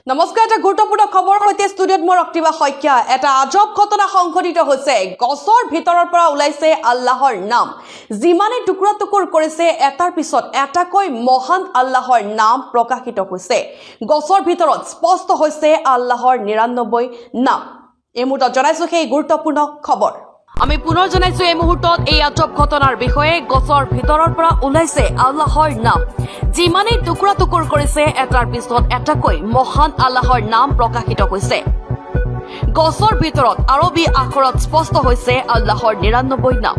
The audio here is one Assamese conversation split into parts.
নমস্কাৰ, এটা গুৰুত্বপূৰ্ণ খবৰ সৈতে ষ্টুডিঅ'ত মই ৰক্তিবা শইকীয়া। এটা আজব ঘটনা সংঘটিত হৈছে। গছৰ ভিতৰৰ পৰা ওলাইছে আল্লাহৰ নাম। যিমানে টুকুৰা টুকুৰ কৰিছে এটাৰ পিছত এটাকৈ মহান আল্লাহৰ নাম প্ৰকাশিত হৈছে। গছৰ ভিতৰত স্পষ্ট হৈছে আল্লাহৰ ৯৯ নাম। এই মুহূৰ্তত জনাইছো সেই গুৰুত্বপূৰ্ণ খবৰ। আমি পুনৰ জনাইছো এই মুহূৰ্তত এই আজব ঘটনাৰ বিষয়ে। গছৰ ভিতৰৰ পৰা ওলাইছে আল্লাহৰ নাম। যিমানে টুকুৰা টুকুৰ কৰিছে এটাৰ পিছত এটাকৈ মহান আল্লাহৰ নাম প্ৰকাশিত হৈছে। গছৰ ভিতৰত আৰবী আখৰত স্পষ্ট হৈছে আল্লাহৰ ৯৯ নাম।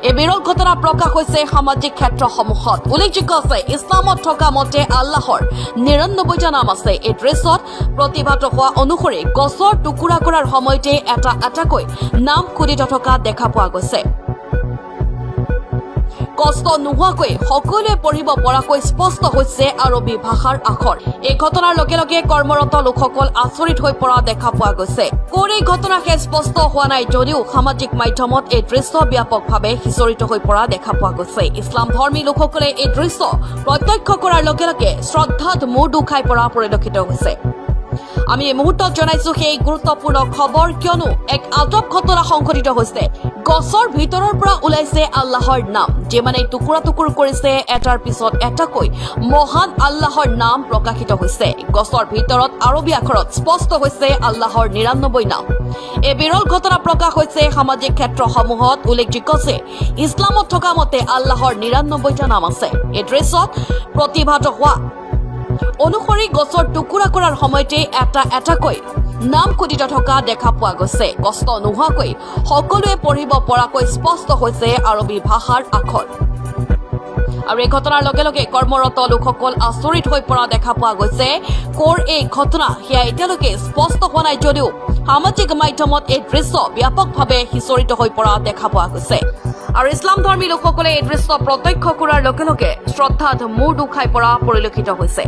এই বিৰল ঘটনা প্ৰকাশ হৈছে সামাজিক ক্ষেত্ৰসমূহত। উল্লেখযোগ্য আছে ইছলামত থকা মতে আল্লাহৰ ৯৯টা নাম আছে। এই দৃশ্যত প্ৰতিভাত হোৱা অনুসৰি গছৰ টুকুৰা কৰাৰ সময়তে এটা এটাকৈ নাম খোদিত থকা দেখা পোৱা গৈছে। কষ্ট নোহোৱাকৈ সকলোৱে পঢ়িব পৰাকৈ স্পষ্ট হৈছে আৰবী ভাষাৰ আখৰ। এই ঘটনাৰ লগে লগে কৰ্মৰত লোকসকল আচৰিত হৈ পৰা দেখা পোৱা গৈছে। ক'ৰ এই ঘটনা স্পষ্ট হোৱা নাই যদিও সামাজিক মাধ্যমত এই দৃশ্য ব্যাপকভাৱে সিঁচৰিত হৈ পৰা দেখা পোৱা গৈছে। ইছলাম ধৰ্মী লোকসকলে এই দৃশ্য প্ৰত্যক্ষ কৰাৰ লগে লগে শ্ৰদ্ধাত মূৰ দুখাই পৰা পৰিলক্ষিত হৈছে। আমি এই মুহূৰ্তত জনাইছো সেই গুৰুত্বপূৰ্ণ খবৰ, কিয়নো এক আজব ঘটনা সংঘটিত হৈছে। গছৰ ভিতৰৰ পৰা ওলাইছে আল্লাহৰ নাম। যিমানে টুকুৰা টুকুৰ কৰিছে এটাৰ পিছত এটাকৈ মহান আল্লাহৰ নাম প্ৰকাশিত হৈছে। গছৰ ভিতৰত আৰবী আখৰত স্পষ্ট হৈছে আল্লাহৰ ৯৯ নাম। এই বিৰল ঘটনা প্ৰকাশ হৈছে সামাজিক ক্ষেত্ৰসমূহত। উল্লেখযোগ্য যে ইছলামত থকা মতে আল্লাহৰ ৯৯টা নাম আছে। এই দৃশ্যত প্ৰতিভাত হোৱা অনুসৰি গছৰ টুকুৰা কৰাৰ সময়তে এটা এটাকৈ নাম খোদিত থকা দেখা পোৱা গৈছে। কষ্ট নোহোৱাকৈ সকলোৱে পঢ়িব পৰাকৈ স্পষ্ট হৈছে আৰবী ভাষাৰ আখৰ। আৰু এই ঘটনাৰ লগে লগে কৰ্মৰত লোকসকল আচৰিত হৈ পৰা দেখা পোৱা গৈছে। ক'ৰ এই ঘটনা সেয়া এতিয়ালৈকে স্পষ্ট হোৱা নাই যদিও সামাজিক মাধ্যমত এই দৃশ্য ব্যাপকভাৱে সিঁচৰিত হৈ পৰা দেখা পোৱা গৈছে। আৰু ইছলাম ধৰ্মী লোকসকলে এই দৃশ্য প্ৰত্যক্ষ কৰাৰ লগে লগে শ্ৰদ্ধাত মূৰ দুখাই পৰা পৰিলক্ষিত হৈছে।